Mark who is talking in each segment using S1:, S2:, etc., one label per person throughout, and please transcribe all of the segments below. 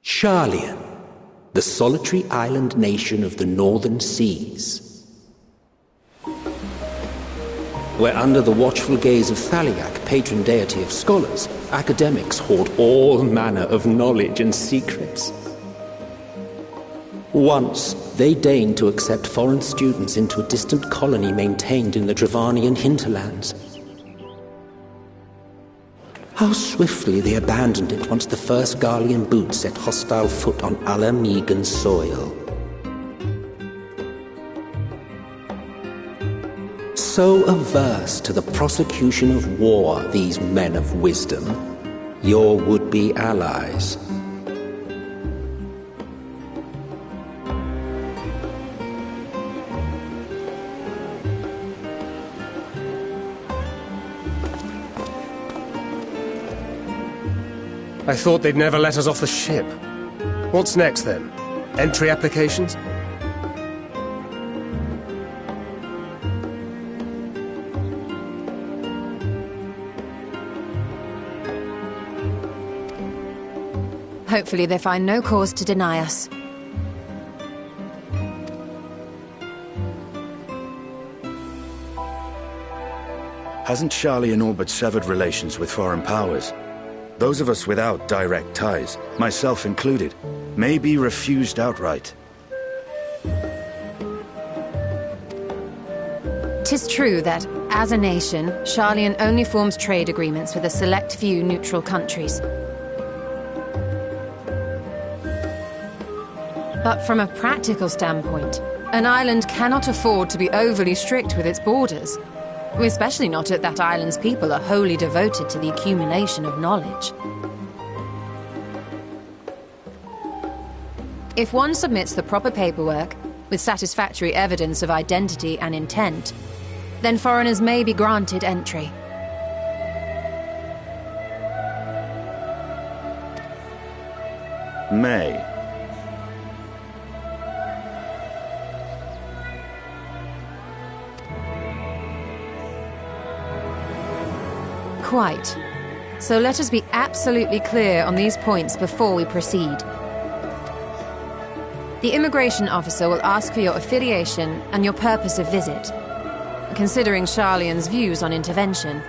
S1: Sharlayan, the solitary island nation of the northern seas. Where under the watchful gaze of Thaliak, patron deity of scholars, academics hoard all manner of knowledge and secrets. Once, they deigned to accept foreign students into a distant colony maintained in the Dravanian hinterlands. How swiftly they abandoned it once the first Garlean boot set hostile foot on Alamegan soil. So averse to the prosecution of war, these men of wisdom, your would-be allies.
S2: I thought they'd never let us off the ship. What's next, then? Entry applications?
S3: Hopefully they find no cause to deny us.
S4: Hasn't Sharlayan all but severed relations with foreign powers? Those of us without direct ties, myself included, may be refused outright.
S3: 'Tis true that, as a nation, Sharlayan only forms trade agreements with a select few neutral countries. But from a practical standpoint, an island cannot afford to be overly strict with its borders. Especially not if that island's people are wholly devoted to the accumulation of knowledge. If one submits the proper paperwork, with satisfactory evidence of identity and intent, then foreigners may be granted entry.
S4: May.
S3: Quite. So let us be absolutely clear on these points before we proceed. The immigration officer will ask for your affiliation and your purpose of visit. Considering Sharlayan's views on intervention,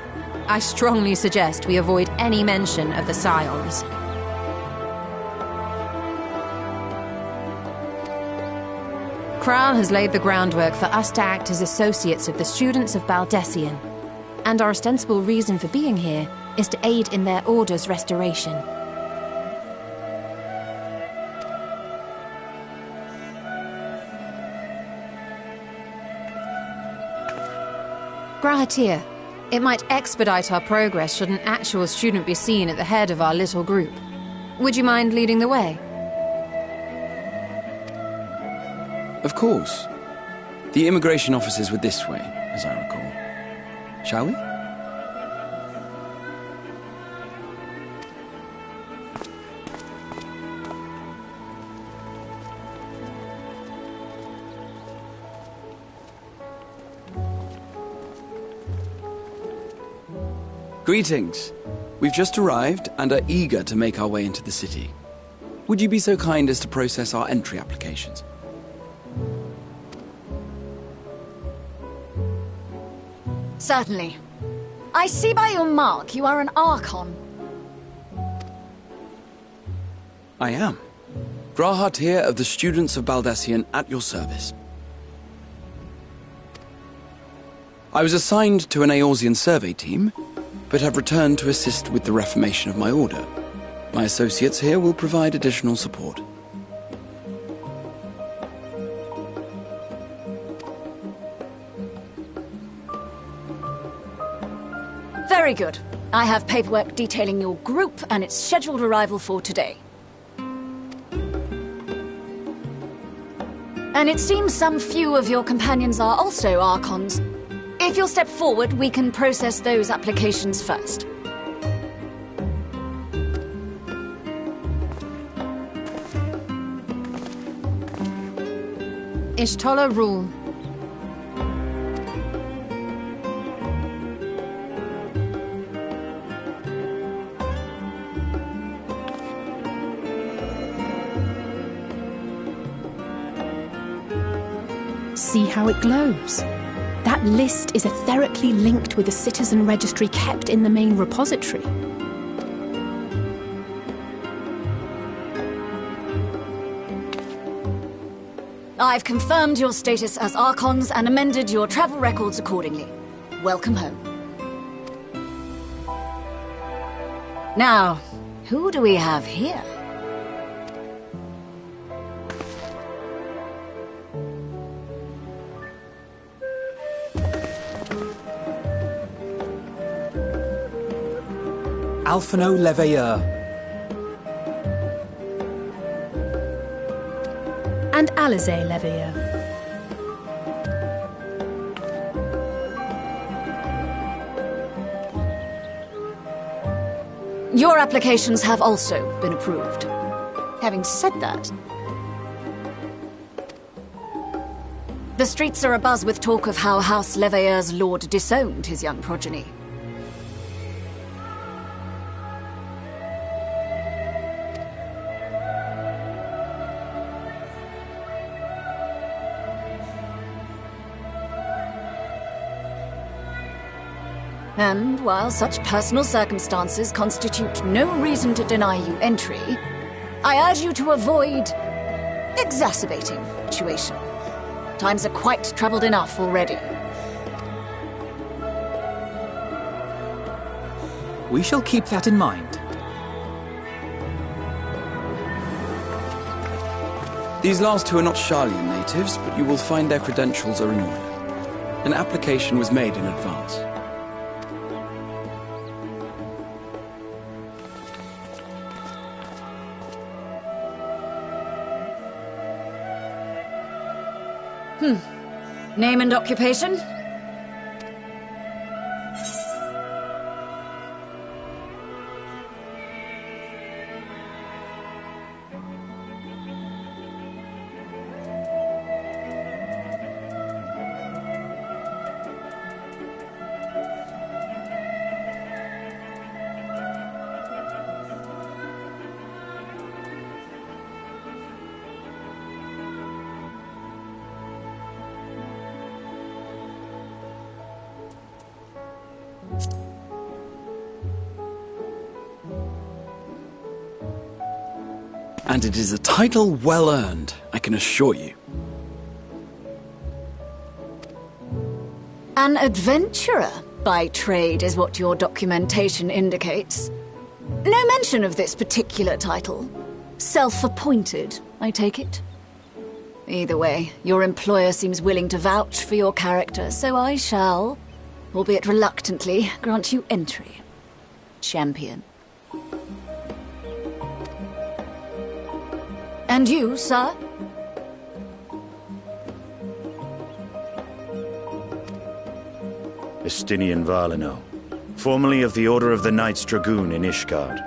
S3: I strongly suggest we avoid any mention of the Scions. Kral has laid the groundwork for us to act as associates of the students of Baldessian. And our ostensible reason for being here is to aid in their order's restoration. Grahatir, it might expedite our progress should an actual student be seen at the head of our little group. Would you mind leading the way?
S5: Of course. The immigration officers were this way, as I recall. Shall we? Greetings. We've just arrived and are eager to make our way into the city. Would you be so kind as to process our entry applications?
S6: Certainly. I see by your mark you are an Archon.
S5: I am. Grahatir of the Students of Baldessian at your service. I was assigned to an Eorzean survey team, but have returned to assist with the reformation of my order. My associates here will provide additional support.
S6: Very good. I have paperwork detailing your group and its scheduled arrival for today. And it seems some few of your companions are also Archons. If you'll step forward, we can process those applications first.
S3: Ishtola rule.
S7: See how it glows? That list is etherically linked with a citizen registry kept in the main repository.
S6: I've confirmed your status as Archons and amended your travel records accordingly. Welcome home. Now, who do we have here?
S8: Alphino Leveilleur.
S7: And Alizé Leveilleur.
S6: Your applications have also been approved. Having said that, the streets are abuzz with talk of how House Leveilleur's lord disowned his young progeny. And while such personal circumstances constitute no reason to deny you entry, I urge you to avoid exacerbating the situation. Times are quite troubled enough already.
S8: We shall keep that in mind.
S5: These last two are not Sharlayan natives, but you will find their credentials are in order. An application was made in advance.
S6: Name and occupation?
S5: And it is a title well earned, I can assure you.
S6: An adventurer by trade is what your documentation indicates. No mention of this particular title. Self-appointed, I take it? Either way, your employer seems willing to vouch for your character, so I shall, albeit reluctantly, grant you entry. Champion. And you, sir?
S4: Estinian Valino, formerly of the Order of the Knights Dragoon in Ishgard.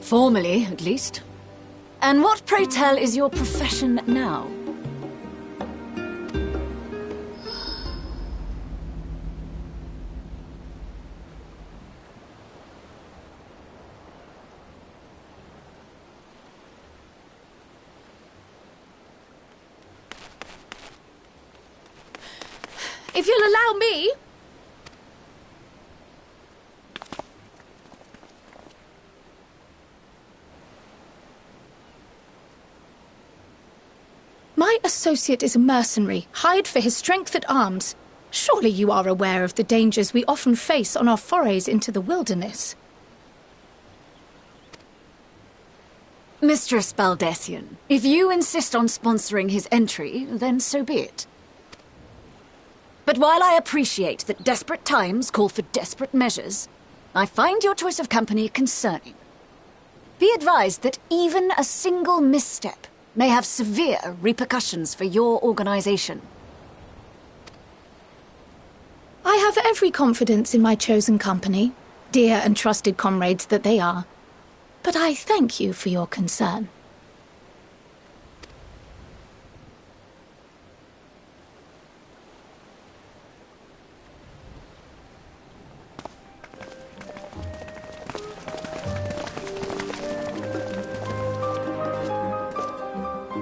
S6: Formally, at least. And what, pray tell, is your profession now?
S7: If you'll allow me... My associate is a mercenary, hired for his strength at arms. Surely you are aware of the dangers we often face on our forays into the wilderness.
S6: Mistress Baldessian, if you insist on sponsoring his entry, then so be it. But while I appreciate that desperate times call for desperate measures, I find your choice of company concerning. Be advised that even a single misstep may have severe repercussions for your organization.
S7: I have every confidence in my chosen company, dear and trusted comrades that they are. But I thank you for your concern.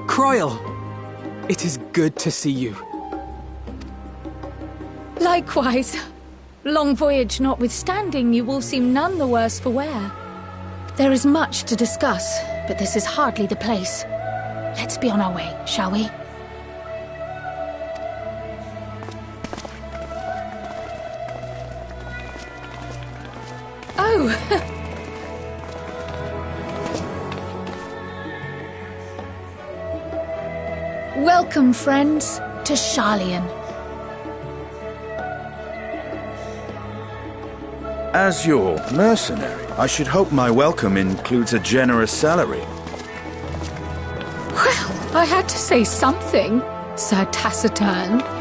S8: Croyle! It is good to see you.
S7: Likewise. Long voyage notwithstanding, you all seem none the worse for wear. There is much to discuss, but this is hardly the place. Let's be on our way, shall we? Oh! Welcome, friends, to Sharlayan.
S4: As your mercenary, I should hope my welcome includes a generous salary.
S7: Well, I had to say something, Sir Taciturn.